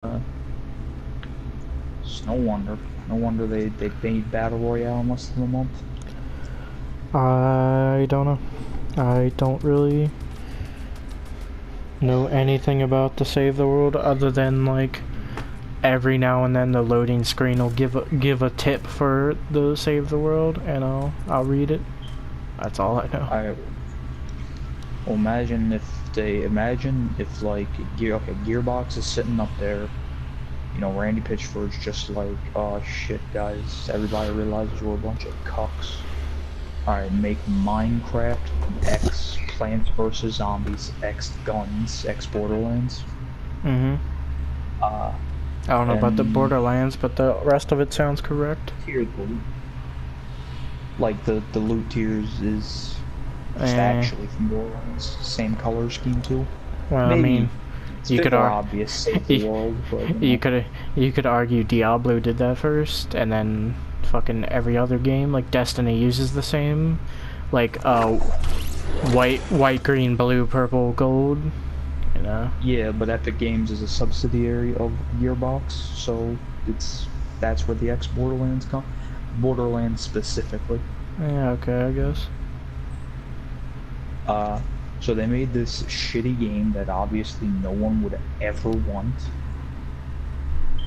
It's no wonder. No wonder they made Battle Royale in less than a month. I don't know. I don't really know anything about the Save the World other than like every now and then the loading screen will give a tip for the Save the World and I'll read it. That's all I know. Well, imagine if like Gearbox is sitting up there, Randy Pitchford's just like, oh shit guys, everybody realizes we're a bunch of cucks. Alright, make Minecraft X Plants vs Zombies X Guns X Borderlands. I don't know about the And Borderlands, but the rest of it sounds correct. tiered loot. Like the loot tiers is just Eh, actually from Borderlands, same color scheme too. well, I Maybe mean, it's a you bit could more ar obvious, save the world, but you could argue Diablo did that first, and then fucking every other game like Destiny uses the same, like white, green, blue, purple, gold. You know. yeah, but Epic Games is a subsidiary of Gearbox, so that's where the X Borderlands come. Borderlands specifically. Yeah. Okay. I guess. So they made this shitty game that obviously no one would ever want.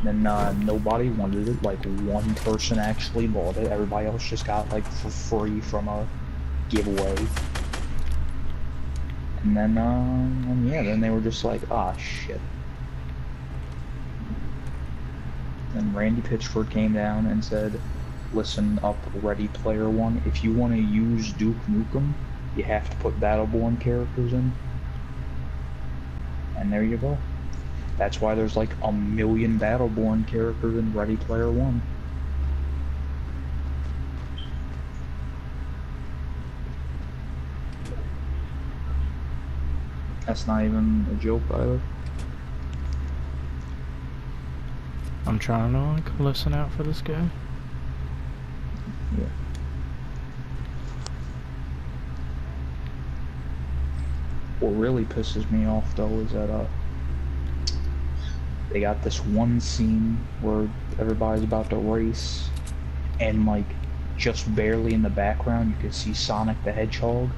Then nobody wanted it. Like one person actually bought it. Everybody else just got like for free from a giveaway. And then then they were just like, ah shit. And Randy Pitchford came down and said, listen up, Ready Player One. If you want to use Duke Nukem, you have to put Battleborn characters in. And there you go. That's why there's like 1,000,000 Battleborn characters in Ready Player One. That's not even a joke either. I'm trying to like listen out for this guy. Yeah. What really pisses me off though is that they got this one scene where everybody's about to race, and like just barely in the background you can see Sonic the Hedgehog,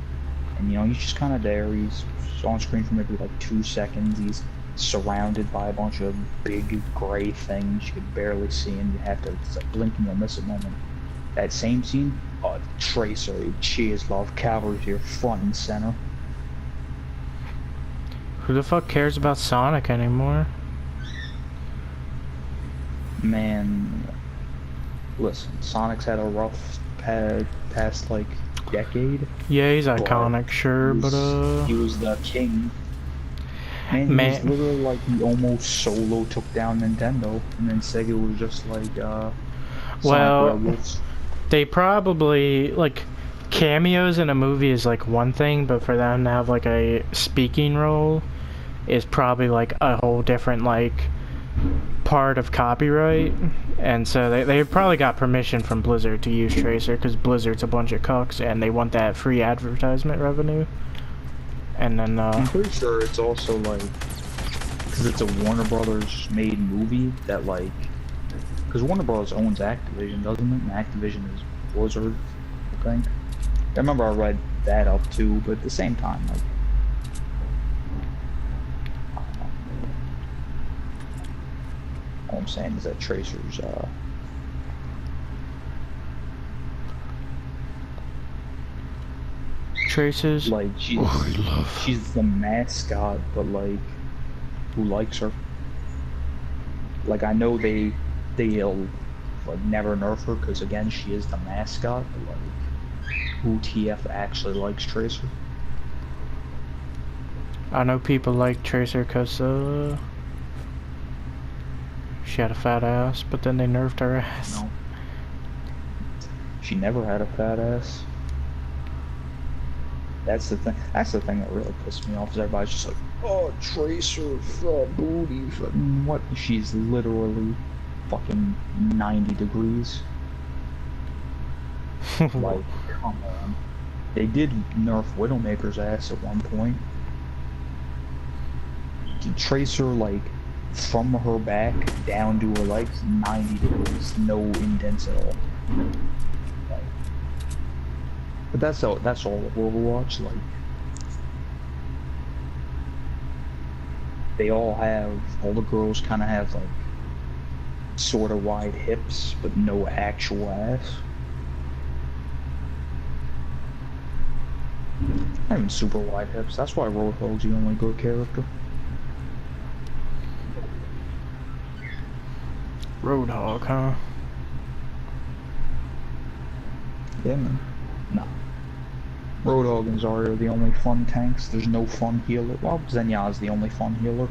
and he's just kind of there. He's on screen for maybe like 2 seconds. He's surrounded by a bunch of big gray things. You can barely see him. You have to, it's like blink and you'll miss a moment. That same scene, Tracer, cheers, love, Calvary's here, front and center. Who the fuck cares about Sonic anymore? Man, listen, Sonic's had a rough past like decade. Yeah, he's iconic, sure, but he was the king. Man, he was literally like he almost solo took down Nintendo, and then Sega was just like, well, they probably like cameos in a movie is like one thing, but for them to have like a speaking role is probably like a whole different like part of copyright, and so they probably got permission from Blizzard to use Tracer because Blizzard's a bunch of cucks and they want that free advertisement revenue. And then I'm pretty sure it's also like because it's a Warner Brothers made movie that like because Warner Brothers owns Activision, doesn't it? And Activision is Blizzard, I think. I remember I read that up too, but at the same time, like. All I'm saying is that Tracer's Tracer's like she's the mascot, but like who likes her? Like I know they'll like never nerf her because again she is the mascot, but like who TF actually likes Tracer? I know people like Tracer because she had a fat ass, but then they nerfed her ass. No. She never had a fat ass. That's the thing. That's the thing that really pissed me off. Is everybody's just like, "Oh, Tracer, booty, what?" She's literally fucking 90 degrees. Like, come on. They did nerf Widowmaker's ass at one point. Tracer, like, from her back down to her legs, 90 degrees, no indents at all. Like, but that's all of Overwatch. Like, all the girls kind of have like sort of wide hips, but no actual ass. Not even super wide hips. That's why Roadhog's the only good character. Roadhog, huh? Yeah, man. Nah. Roadhog and Zarya are the only fun tanks. There's no fun healer. Well, Zenyatta is the only fun healer.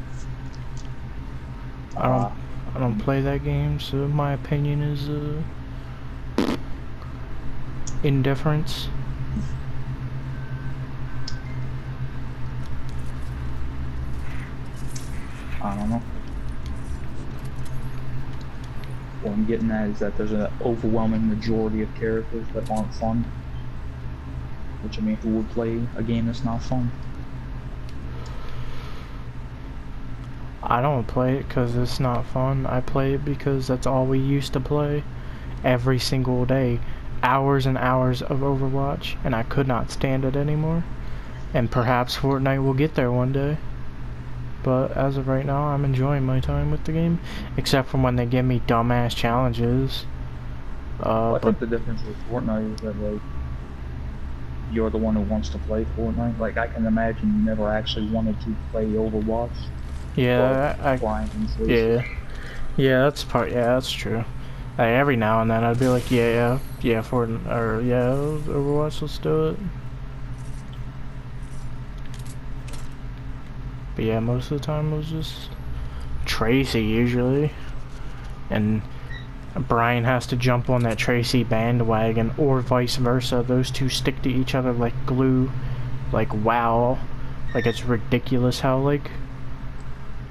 I don't play that game, so my opinion is indifference. I don't know. What I'm getting at is that there's an overwhelming majority of characters that aren't fun. Which, I mean, who would play a game that's not fun? I don't play it because it's not fun. I play it because that's all we used to play every single day. Hours and hours of Overwatch, and I could not stand it anymore. And perhaps Fortnite will get there one day. But as of right now, I'm enjoying my time with the game, except for when they give me dumbass challenges. Well, I think the difference with Fortnite is that, like, you're the one who wants to play Fortnite. Like, I can imagine you never actually wanted to play Overwatch. Yeah, yeah, that's true. Like, every now and then I'd be like, yeah, Fortnite, or yeah, Overwatch, let's do it. But yeah, most of the time it was just Tracy usually, and Brian has to jump on that Tracy bandwagon, or vice versa. Those two stick to each other like glue. Like, wow, like it's ridiculous how like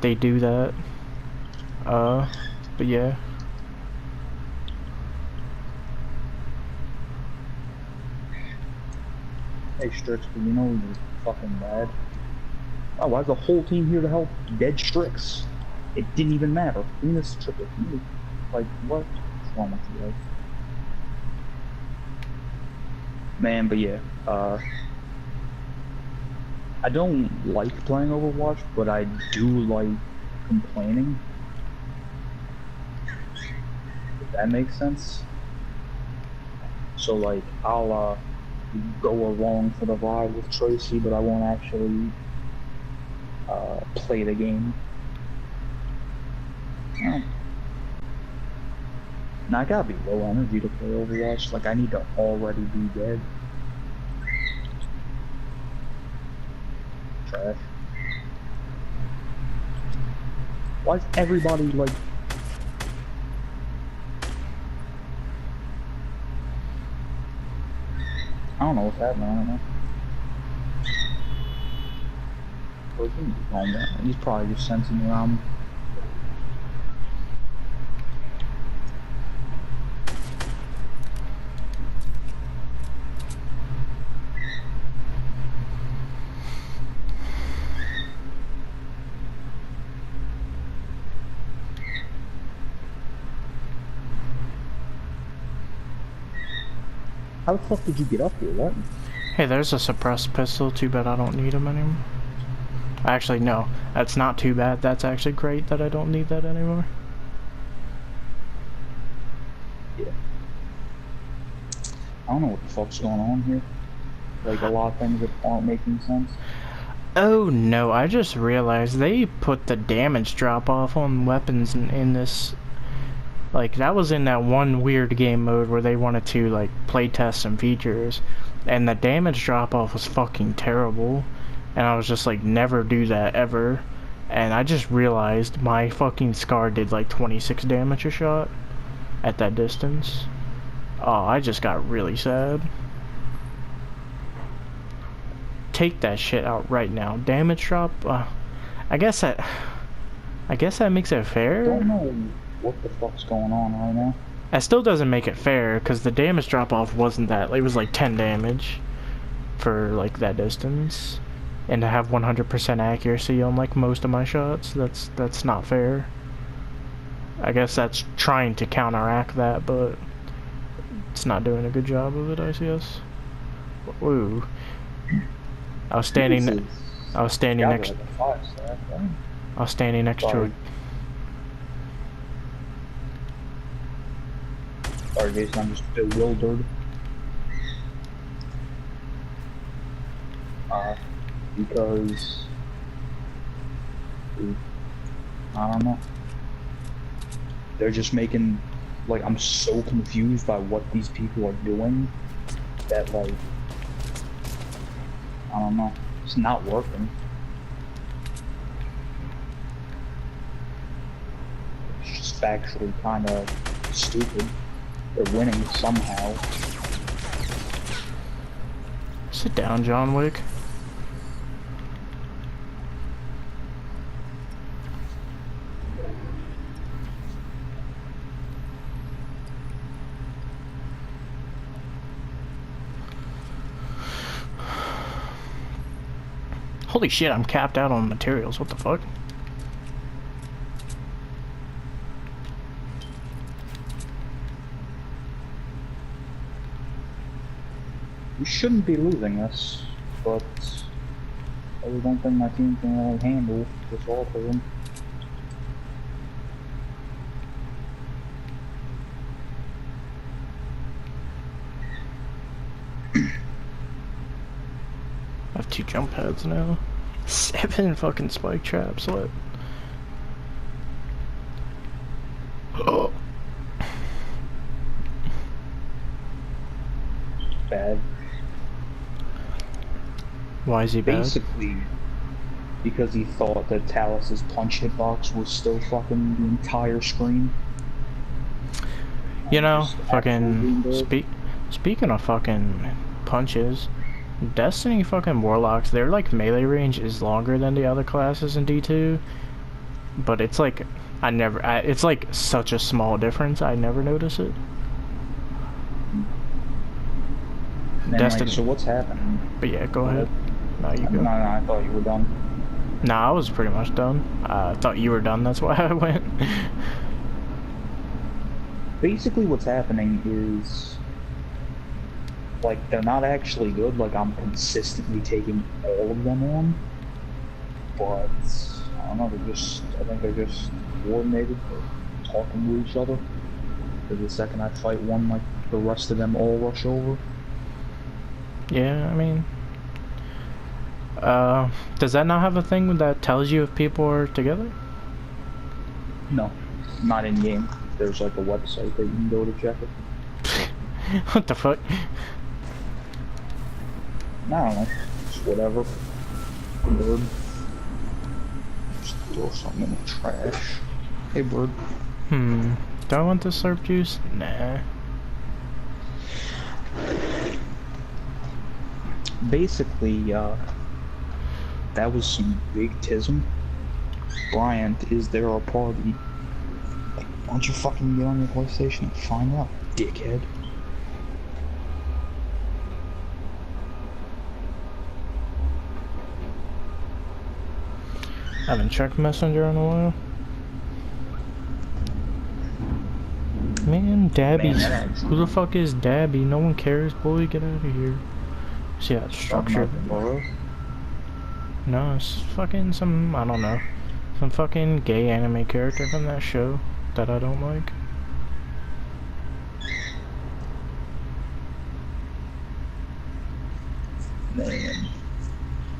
they do that. But yeah. Hey Strix, but you know you're fucking bad. Oh, why is the whole team here to help dead Strix? It didn't even matter. Even this triple team. Like, what's wrong with you guys? Man, but yeah, I don't like playing Overwatch, but I do like complaining. If that makes sense. So like, I'll go along for the ride with Tracy, but I won't actually play the game. Oh. Now I gotta be low energy to play Overwatch. Like, I need to already be dead. Trash. Why is everybody like? I don't know what's happening. I don't know. He's probably just sensing around. How the fuck did you get up here? What? Hey, there's a suppressed pistol. Too bad I don't need them anymore. Actually, no. That's not too bad. That's actually great that I don't need that anymore. Yeah. I don't know what the fuck's going on here. Like, a lot of things that aren't making sense. Oh no, I just realized they put the damage drop off on weapons in this. Like, that was in that one weird game mode where they wanted to, like, play test some features. And the damage drop off was fucking terrible. And I was just like, never do that ever. And I just realized my fucking Scar did like 26 damage a shot at that distance. Oh, I just got really sad. Take that shit out right now. Damage drop? I guess that makes it fair. I don't know what the fuck's going on right now. That still doesn't make it fair, because the damage drop off wasn't that. It was like 10 damage for like that distance. and to have 100% accuracy on like most of my shots. That's not fair. I guess that's trying to counteract that, but it's not doing a good job of it, I guess. Ooh. I was standing next like a 5-star, right? I was standing next to it. Sorry, Jason, I'm just bewildered. Because I don't know. They're just making, like, I'm so confused by what these people are doing that, like, I don't know. It's not working. It's just factually kind of stupid. They're winning somehow. Sit down, John Wick. Holy shit, I'm capped out on materials. What the fuck? We shouldn't be losing this, but I don't think my team can really handle this all of them. I have 2 jump pads now. 7 fucking spike traps, what? Oh. Bad. Why is he bad? Basically, because he thought that Talus's punch hitbox was still fucking the entire screen. You know, fucking speaking of fucking punches, Destiny fucking Warlocks, their like melee range is longer than the other classes in D2, but it's like it's like such a small difference. I never notice it. And Destiny. Like, so what's happening? But yeah, go ahead. No, you go. No, I thought you were done. Nah, I was pretty much done. I thought you were done. That's why I went. Basically, what's happening is, like, they're not actually good. Like, I'm consistently taking all of them on, but I don't know. I think they're just coordinated, talking to each other. Because the second I fight one, like, the rest of them all rush over. Yeah, I mean, does that not have a thing that tells you if people are together? No, not in game. There's like a website that you can go to check it. What the fuck? I don't know. Just whatever. Bird. Just throw something in the trash. Hey, bird. Do I want this slurp juice? Nah. Basically, that was some big tism. Bryant, is there a party? Like, why don't you fucking get on your PlayStation and find out, dickhead? I haven't checked Messenger in a while. Man, Dabby's. Who the fuck is Dabby? No one cares, boy. Get out of here. See that structure? No, it's fucking some, I don't know, some fucking gay anime character from that show that I don't like. Man,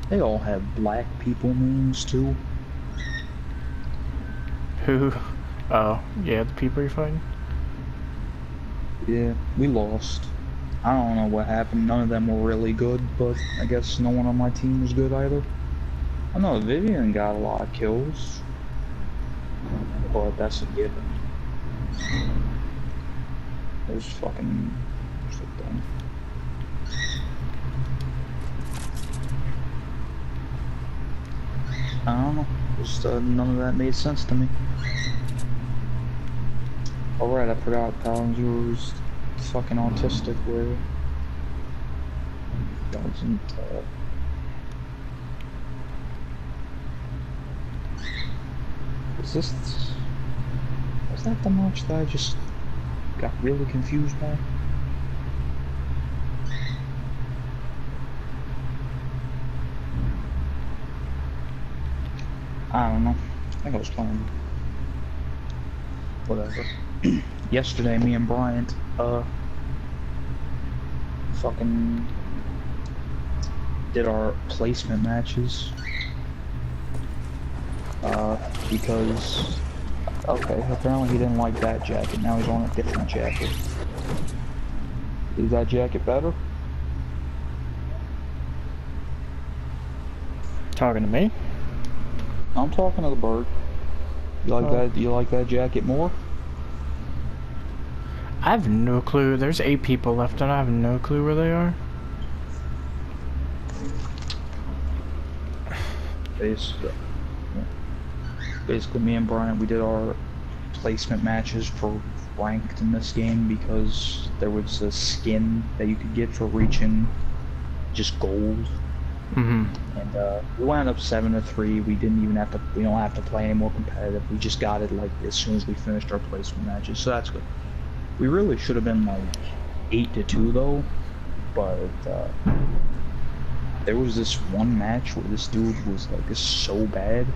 they all have black people names too. Who? Oh, yeah, the people you're fighting? Yeah, we lost. I don't know what happened. None of them were really good, but I guess no one on my team was good either. I know Vivian got a lot of kills, but that's a given. There's fucking shit done. I don't know. Just none of that made sense to me. Alright, I forgot Palantir was fucking autistic where doesn't Is this... Was that the match that I just got really confused by? I don't know. I think I was playing... Whatever. Yesterday, me and Bryant, fucking did our placement matches. Because... Okay, apparently he didn't like that jacket. Now he's on a different jacket. Is that jacket better? Talking to me? I'm talking to the bird. You like that? You like that jacket more? I have no clue. There's 8 people left, and I have no clue where they are. Basically, me and Brian, we did our placement matches for ranked in this game because there was a skin that you could get for reaching just gold. Mm-hmm. And we wound up 7-3. We didn't even have to. We don't have to play any more competitive. We just got it like as soon as we finished our placement matches. So that's good. We really should have been like 8-2 though, but there was this one match where this dude was like so bad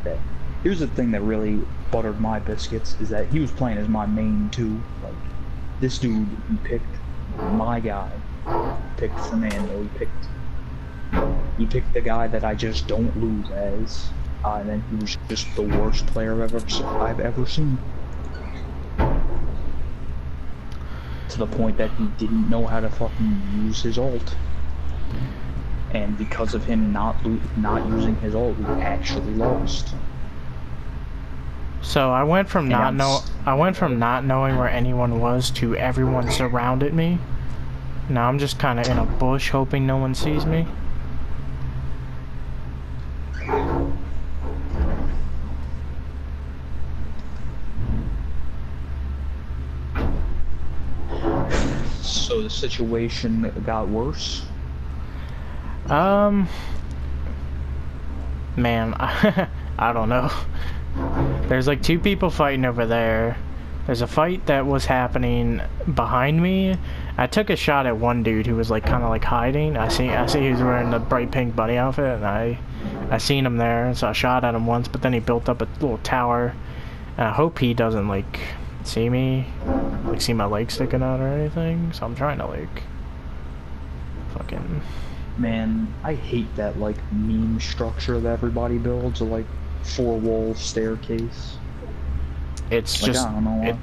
that here's the thing that really buttered my biscuits is that he was playing as my main too. Like this dude, he picked my guy, picked Fernando, he picked the guy that I just don't lose as, and then he was just the worst player I've ever seen. To the point that he didn't know how to fucking use his ult. And because of him not using his ult, we actually lost. So I went from not knowing where anyone was to everyone surrounded me. Now I'm just kind of in a bush hoping no one sees me. So the situation got worse? Man, I don't know. There's like 2 people fighting over there. There's a fight that was happening behind me. I took a shot at one dude who was like kind of like hiding. I see he was wearing the bright pink bunny outfit, and I seen him there, so I shot at him once, but then he built up a little tower. And I hope he doesn't like see me, like see my leg sticking out or anything. So I'm trying to like fucking... Man, I hate that like meme structure that everybody builds, a like 4-wall staircase. It's like, just I don't know why.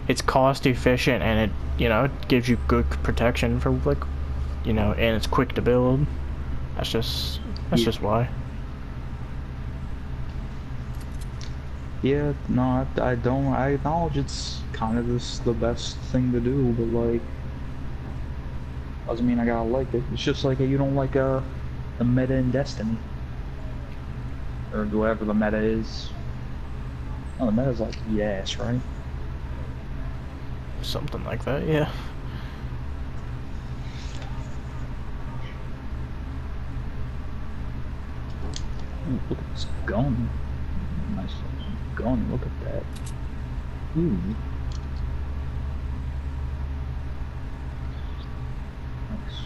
It's cost efficient, and it gives you good protection for like, and it's quick to build. That's just why. Yeah, no, I don't. I acknowledge it's kind of the best thing to do, but like, doesn't mean I gotta like it. It's just like you don't like the meta in Destiny, or whatever the meta is. Oh, the meta's like yes, right? Something like that, yeah. Ooh, look at this gun. Nice gun, look at that. Ooh. Nice.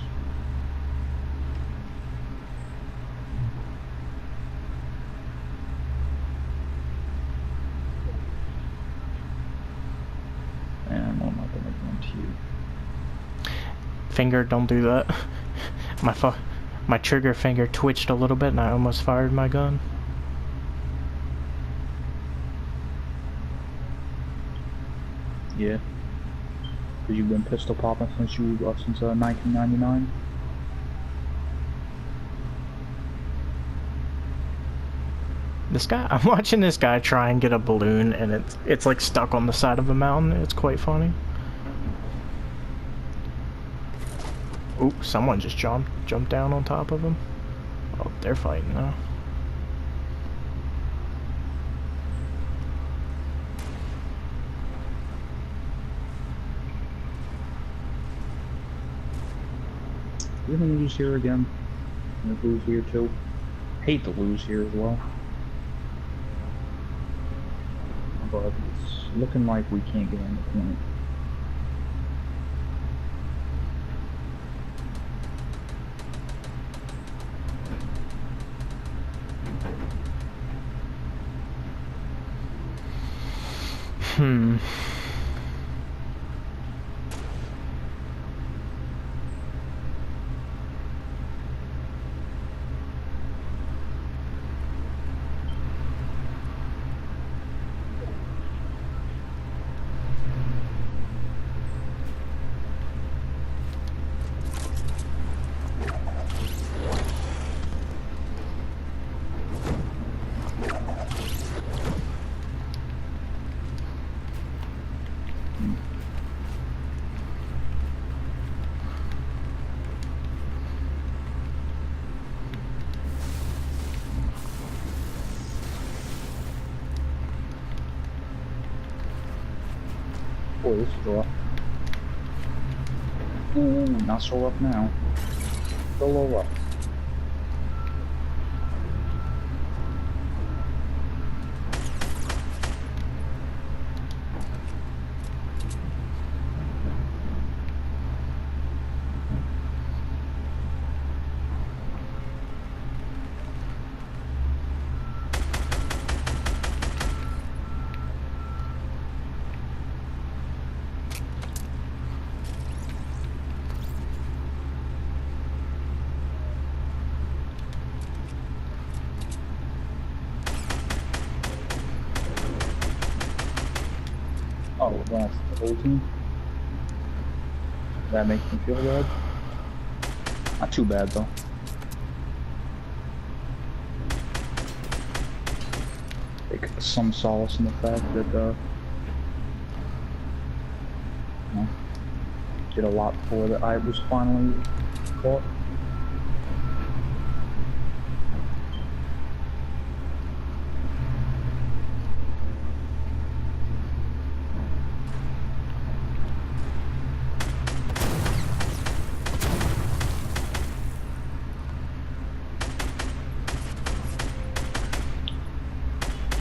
And I'm not gonna run to you. Finger, don't do that. My trigger finger twitched a little bit and I almost fired my gun. Yeah. Because you've been pistol popping since 1999? This guy, I'm watching this guy try and get a balloon, and it's like stuck on the side of a mountain. It's quite funny. Oop, someone just jumped down on top of him. Oh, they're fighting now. You're gonna lose here again. I'm gonna lose here too. Hate to lose here as well. but it's looking like we can't get on the point. Hmm. Boy, this is rough. Ooh, not so rough now. Still a little rough. Oh, that's the whole team? That makes me feel bad. Not too bad, though. Take some solace in the fact that, you know, did a lot before that I was finally caught.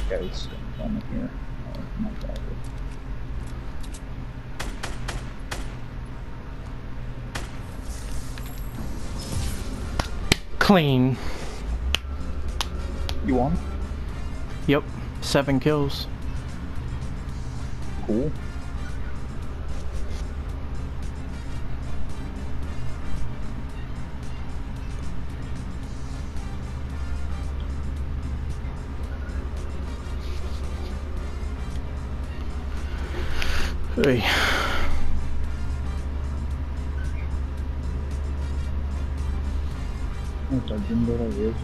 Okay, it's coming here. Oh, my God. Clean. You won? Yep. 7 kills. Cool. Hey. What's our Jimbo is?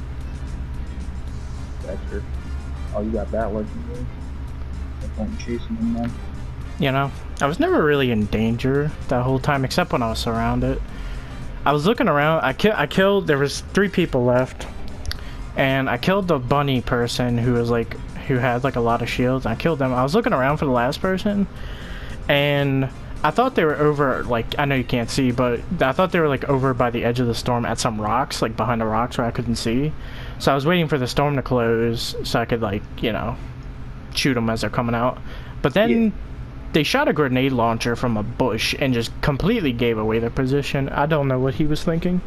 Baxter. Oh, you got that legendary. No point in chasing him then. You know, I was never really in danger that whole time, except when I was surrounded. I was looking around. I killed. There was 3 people left, and I killed the bunny person who was like, who had like a lot of shields. I killed them. I was looking around for the last person, and I thought they were over. Like, I know you can't see, but I thought they were like over by the edge of the storm at some rocks, like behind the rocks where I couldn't see. So I was waiting for the storm to close so I could, like, you know, shoot them as they're coming out. But then they shot a grenade launcher from a bush and just completely gave away their position. I don't know what he was thinking.